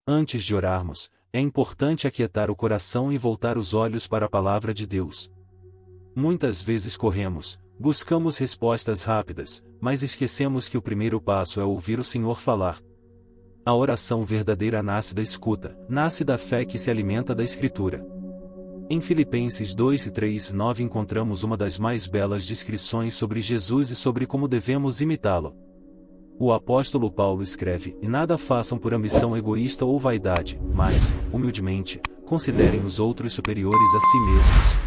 Antes de orarmos, é importante aquietar o coração e voltar os olhos para a palavra de Deus. Muitas vezes corremos, buscamos respostas rápidas, mas esquecemos que o primeiro passo é ouvir o Senhor falar. A oração verdadeira nasce da escuta, nasce da fé que se alimenta da Escritura. Em Filipenses 2:3-9 encontramos uma das mais belas descrições sobre Jesus e sobre como devemos imitá-lo. O apóstolo Paulo escreve: "E nada façam por ambição egoísta ou vaidade, mas, humildemente, considerem os outros superiores a si mesmos.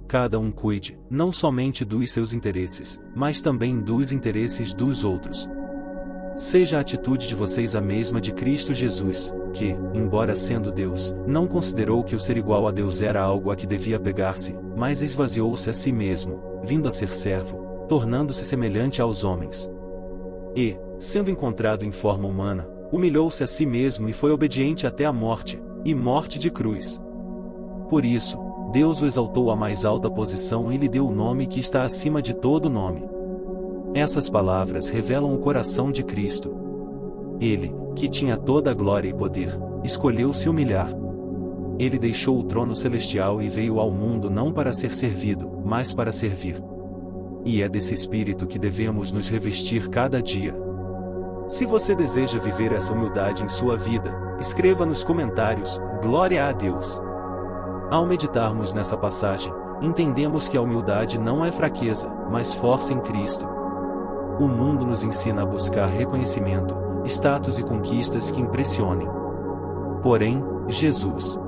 Cada um cuide, não somente dos seus interesses, mas também dos interesses dos outros. Seja a atitude de vocês a mesma de Cristo Jesus, que, embora sendo Deus, não considerou que o ser igual a Deus era algo a que devia apegar-se, mas esvaziou-se a si mesmo, vindo a ser servo, tornando-se semelhante aos homens. E, sendo encontrado em forma humana, humilhou-se a si mesmo e foi obediente até a morte, e morte de cruz. Por isso, Deus o exaltou à mais alta posição e lhe deu o nome que está acima de todo nome." Essas palavras revelam o coração de Cristo. Ele, que tinha toda a glória e poder, escolheu se humilhar. Ele deixou o trono celestial e veio ao mundo não para ser servido, mas para servir. E é desse espírito que devemos nos revestir cada dia. Se você deseja viver essa humildade em sua vida, escreva nos comentários: "Glória a Deus." Ao meditarmos nessa passagem, entendemos que a humildade não é fraqueza, mas força em Cristo. O mundo nos ensina a buscar reconhecimento, status e conquistas que impressionem. Porém, Jesus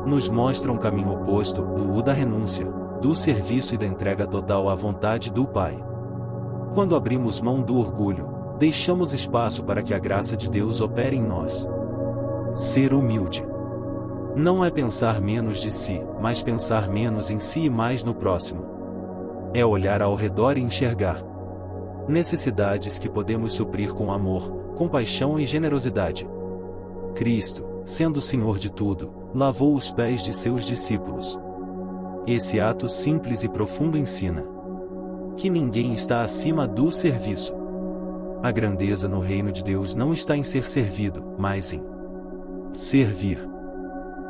nos mostra um caminho oposto, o da renúncia, do serviço e da entrega total à vontade do Pai. Quando abrimos mão do orgulho, deixamos espaço para que a graça de Deus opere em nós. Ser humilde não é pensar menos de si, mas pensar menos em si e mais no próximo. É olhar ao redor e enxergar necessidades que podemos suprir com amor, compaixão e generosidade. Cristo, sendo o Senhor de tudo, lavou os pés de seus discípulos. Esse ato simples e profundo ensina que ninguém está acima do serviço. A grandeza no reino de Deus não está em ser servido, mas em servir.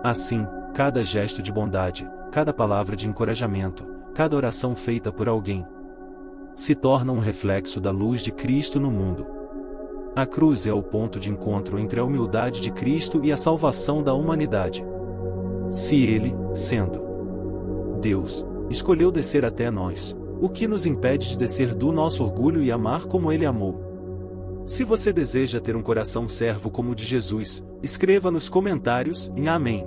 Assim, cada gesto de bondade, cada palavra de encorajamento, cada oração feita por alguém, se torna um reflexo da luz de Cristo no mundo. A cruz é o ponto de encontro entre a humildade de Cristo e a salvação da humanidade. Se Ele, sendo Deus, escolheu descer até nós, o que nos impede de descer do nosso orgulho e amar como Ele amou? Se você deseja ter um coração servo como o de Jesus, escreva nos comentários e amém.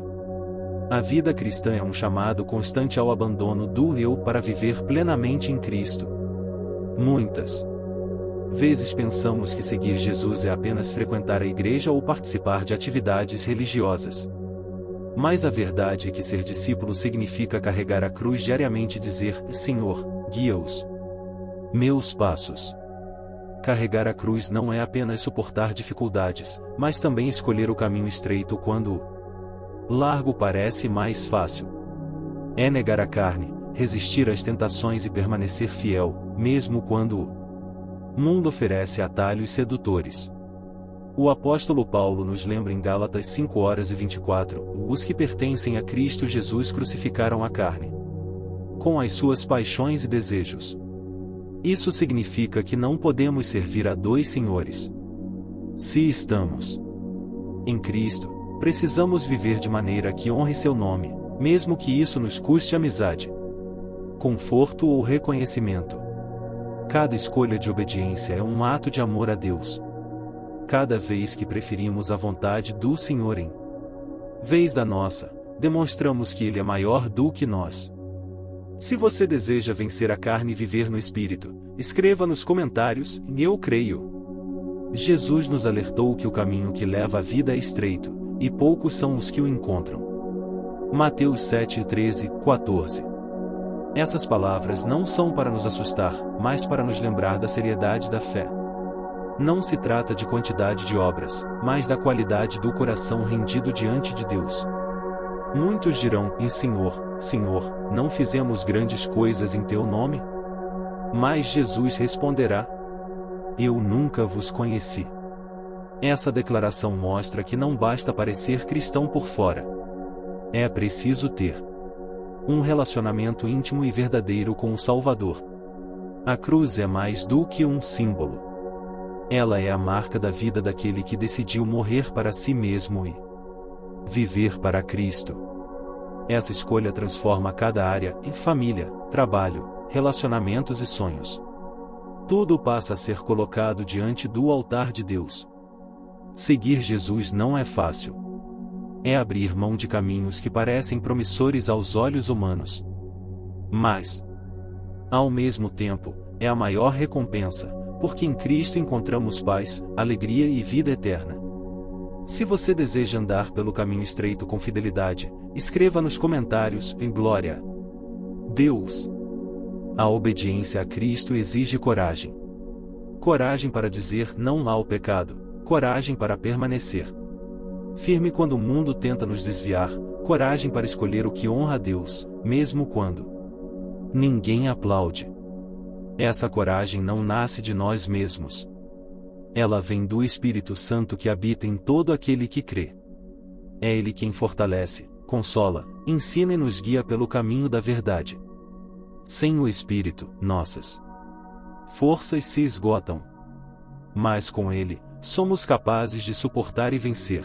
A vida cristã é um chamado constante ao abandono do eu para viver plenamente em Cristo. Muitas vezes pensamos que seguir Jesus é apenas frequentar a igreja ou participar de atividades religiosas. Mas a verdade é que ser discípulo significa carregar a cruz diariamente e dizer: "Senhor, guia-os meus passos." Carregar a cruz não é apenas suportar dificuldades, mas também escolher o caminho estreito quando o largo parece mais fácil. É negar a carne, resistir às tentações e permanecer fiel, mesmo quando o mundo oferece atalhos sedutores. O apóstolo Paulo nos lembra em Gálatas 5:24, os que pertencem a Cristo Jesus crucificaram a carne com as suas paixões e desejos. Isso significa que não podemos servir a dois senhores. Se estamos em Cristo, precisamos viver de maneira que honre seu nome, mesmo que isso nos custe amizade, conforto ou reconhecimento. Cada escolha de obediência é um ato de amor a Deus. Cada vez que preferimos a vontade do Senhor em vez da nossa, demonstramos que Ele é maior do que nós. Se você deseja vencer a carne e viver no Espírito, escreva nos comentários: "Eu creio." Jesus nos alertou que o caminho que leva à vida é estreito, e poucos são os que o encontram. Mateus 7:13-14. Essas palavras não são para nos assustar, mas para nos lembrar da seriedade da fé. Não se trata de quantidade de obras, mas da qualidade do coração rendido diante de Deus. Muitos dirão: "E Senhor, Senhor, não fizemos grandes coisas em teu nome?" Mas Jesus responderá: "Eu nunca vos conheci. Essa declaração mostra que não basta parecer cristão por fora. É preciso ter um relacionamento íntimo e verdadeiro com o Salvador. A cruz é mais do que um símbolo. Ela é a marca da vida daquele que decidiu morrer para si mesmo e viver para Cristo. Essa escolha transforma cada área, em família, trabalho, relacionamentos e sonhos. Tudo passa a ser colocado diante do altar de Deus. Seguir Jesus não é fácil. É abrir mão de caminhos que parecem promissores aos olhos humanos. Mas, ao mesmo tempo, é a maior recompensa, porque em Cristo encontramos paz, alegria e vida eterna. Se você deseja andar pelo caminho estreito com fidelidade, escreva nos comentários, em glória a Deus. A obediência a Cristo exige coragem. Coragem para dizer não ao pecado. Coragem para permanecer firme quando o mundo tenta nos desviar, coragem para escolher o que honra a Deus, mesmo quando ninguém aplaude. Essa coragem não nasce de nós mesmos. Ela vem do Espírito Santo que habita em todo aquele que crê. É Ele quem fortalece, consola, ensina e nos guia pelo caminho da verdade. Sem o Espírito, nossas forças se esgotam. Mas com Ele, somos capazes de suportar e vencer.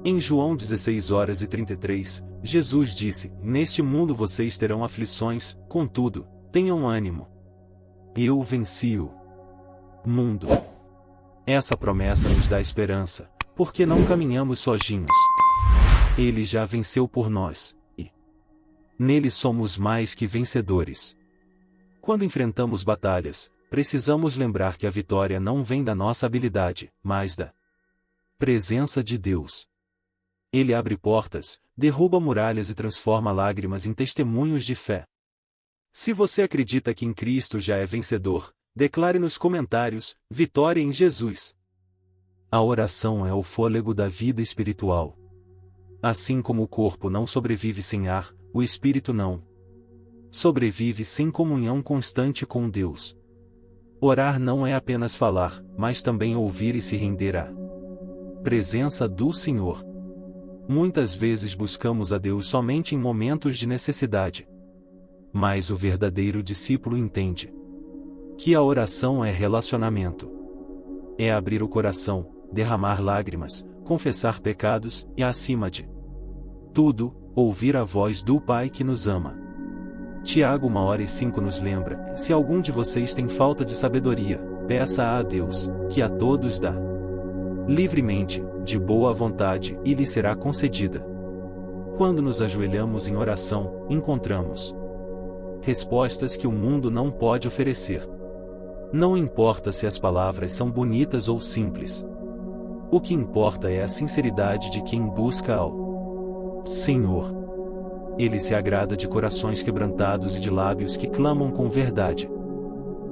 Em João 16:33, Jesus disse: Neste mundo vocês terão aflições, contudo, tenham ânimo. Eu venci o mundo. Essa promessa nos dá esperança, porque não caminhamos sozinhos. Ele já venceu por nós, e nele somos mais que vencedores. Quando enfrentamos batalhas, precisamos lembrar que a vitória não vem da nossa habilidade, mas da presença de Deus. Ele abre portas, derruba muralhas e transforma lágrimas em testemunhos de fé. Se você acredita que em Cristo já é vencedor, declare nos comentários: vitória em Jesus. A oração é o fôlego da vida espiritual. Assim como o corpo não sobrevive sem ar, o espírito não sobrevive sem comunhão constante com Deus. Orar não é apenas falar, mas também ouvir e se render à presença do Senhor. Muitas vezes buscamos a Deus somente em momentos de necessidade. Mas o verdadeiro discípulo entende que a oração é relacionamento. É abrir o coração, derramar lágrimas, confessar pecados e, acima de tudo, ouvir a voz do Pai que nos ama. Tiago 1:5 nos lembra: se algum de vocês tem falta de sabedoria, peça a Deus, que a todos dá livremente, de boa vontade, e lhe será concedida. Quando nos ajoelhamos em oração, encontramos respostas que o mundo não pode oferecer. Não importa se as palavras são bonitas ou simples. O que importa é a sinceridade de quem busca ao Senhor. Ele se agrada de corações quebrantados e de lábios que clamam com verdade.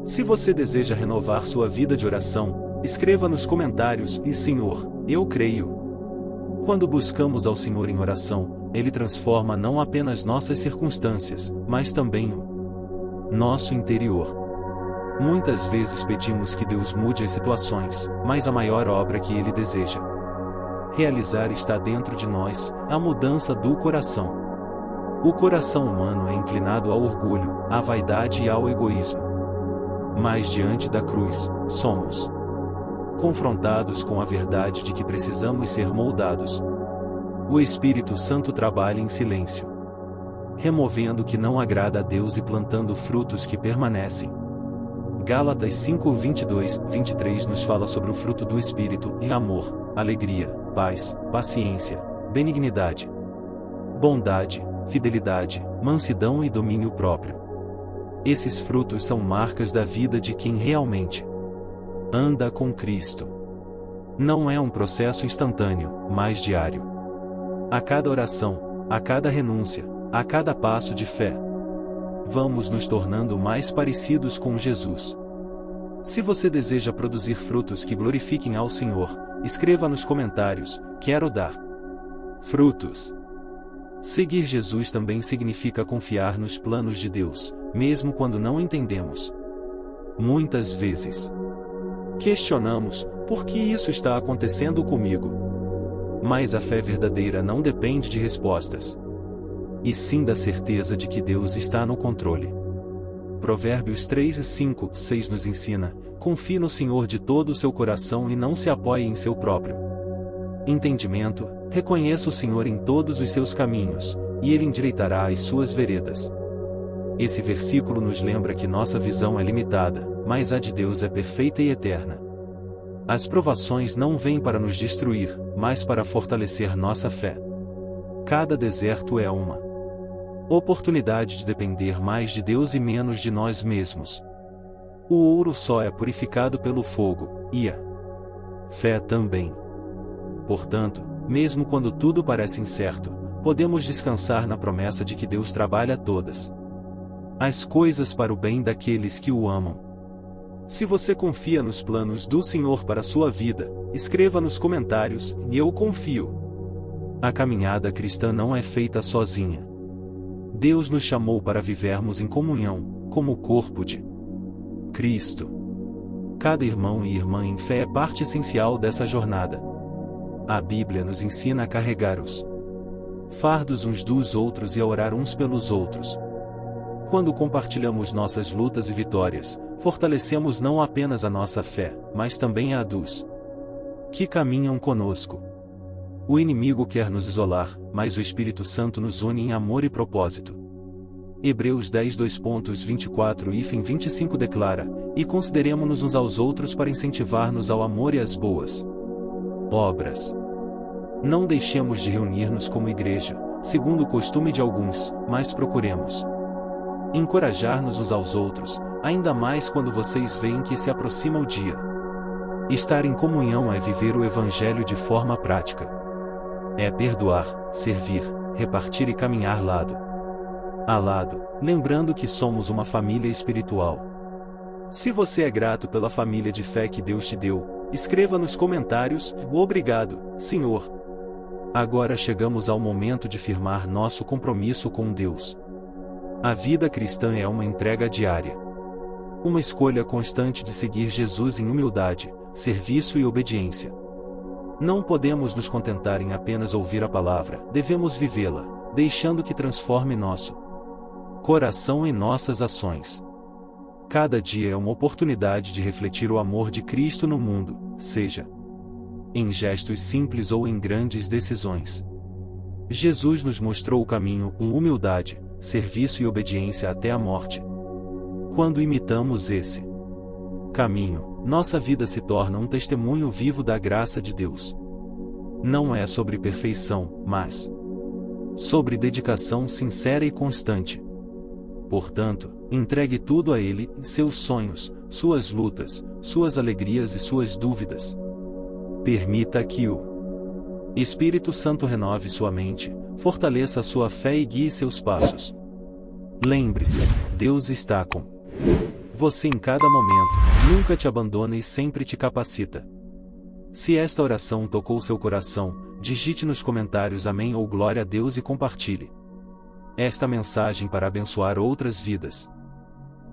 Se você deseja renovar sua vida de oração, escreva nos comentários: e Senhor, eu creio. Quando buscamos ao Senhor em oração, Ele transforma não apenas nossas circunstâncias, mas também o nosso interior. Muitas vezes pedimos que Deus mude as situações, mas a maior obra que Ele deseja realizar está dentro de nós, a mudança do coração. O coração humano é inclinado ao orgulho, à vaidade e ao egoísmo. Mas diante da cruz, somos confrontados com a verdade de que precisamos ser moldados. O Espírito Santo trabalha em silêncio, removendo o que não agrada a Deus e plantando frutos que permanecem. Gálatas 5:22-23 nos fala sobre o fruto do Espírito: e amor, alegria, paz, paciência, benignidade, bondade, fidelidade, mansidão e domínio próprio. Esses frutos são marcas da vida de quem realmente anda com Cristo. Não é um processo instantâneo, mas diário. A cada oração, a cada renúncia, a cada passo de fé, vamos nos tornando mais parecidos com Jesus. Se você deseja produzir frutos que glorifiquem ao Senhor, escreva nos comentários: quero dar frutos. Seguir Jesus também significa confiar nos planos de Deus, mesmo quando não entendemos. Muitas vezes, Questionamos, por que isso está acontecendo comigo? Mas a fé verdadeira não depende de respostas, e sim da certeza de que Deus está no controle. Provérbios 3 e 5, 6 nos ensina: confie no Senhor de todo o seu coração e não se apoie em seu próprio entendimento, reconheça o Senhor em todos os seus caminhos, e Ele endireitará as suas veredas. Esse versículo nos lembra que nossa visão é limitada, mas a de Deus é perfeita e eterna. As provações não vêm para nos destruir, mas para fortalecer nossa fé. Cada deserto é uma oportunidade de depender mais de Deus e menos de nós mesmos. O ouro só é purificado pelo fogo, e a fé também. Portanto, mesmo quando tudo parece incerto, podemos descansar na promessa de que Deus trabalha todas as coisas para o bem daqueles que o amam. Se você confia nos planos do Senhor para a sua vida, escreva nos comentários: eu confio. A caminhada cristã não é feita sozinha. Deus nos chamou para vivermos em comunhão, como o corpo de Cristo. Cada irmão e irmã em fé é parte essencial dessa jornada. A Bíblia nos ensina a carregar os fardos uns dos outros e a orar uns pelos outros. Quando compartilhamos nossas lutas e vitórias, fortalecemos não apenas a nossa fé, mas também a dos que caminham conosco. O inimigo quer nos isolar, mas o Espírito Santo nos une em amor e propósito. Hebreus 10, 2.24 e 25 declara: e consideremo-nos uns aos outros para incentivar-nos ao amor e às boas obras. Não deixemos de reunir-nos como igreja, segundo o costume de alguns, mas procuremos encorajar-nos uns aos outros, ainda mais quando vocês veem que se aproxima o dia. Estar em comunhão é viver o Evangelho de forma prática. É perdoar, servir, repartir e caminhar lado a lado, lembrando que somos uma família espiritual. Se você é grato pela família de fé que Deus te deu, escreva nos comentários: obrigado, Senhor. Agora chegamos ao momento de firmar nosso compromisso com Deus. A vida cristã é uma entrega diária. Uma escolha constante de seguir Jesus em humildade, serviço e obediência. Não podemos nos contentar em apenas ouvir a palavra, devemos vivê-la, deixando que transforme nosso coração e nossas ações. Cada dia é uma oportunidade de refletir o amor de Cristo no mundo, seja em gestos simples ou em grandes decisões. Jesus nos mostrou o caminho com humildade, serviço e obediência até a morte. Quando imitamos esse caminho, nossa vida se torna um testemunho vivo da graça de Deus. Não é sobre perfeição, mas sobre dedicação sincera e constante. Portanto, entregue tudo a Ele, seus sonhos, suas lutas, suas alegrias e suas dúvidas. Permita que o Espírito Santo renove sua mente, fortaleça a sua fé e guie seus passos. Lembre-se, Deus está com você em cada momento, nunca te abandona e sempre te capacita. Se esta oração tocou seu coração, digite nos comentários amém ou glória a Deus e compartilhe esta mensagem para abençoar outras vidas.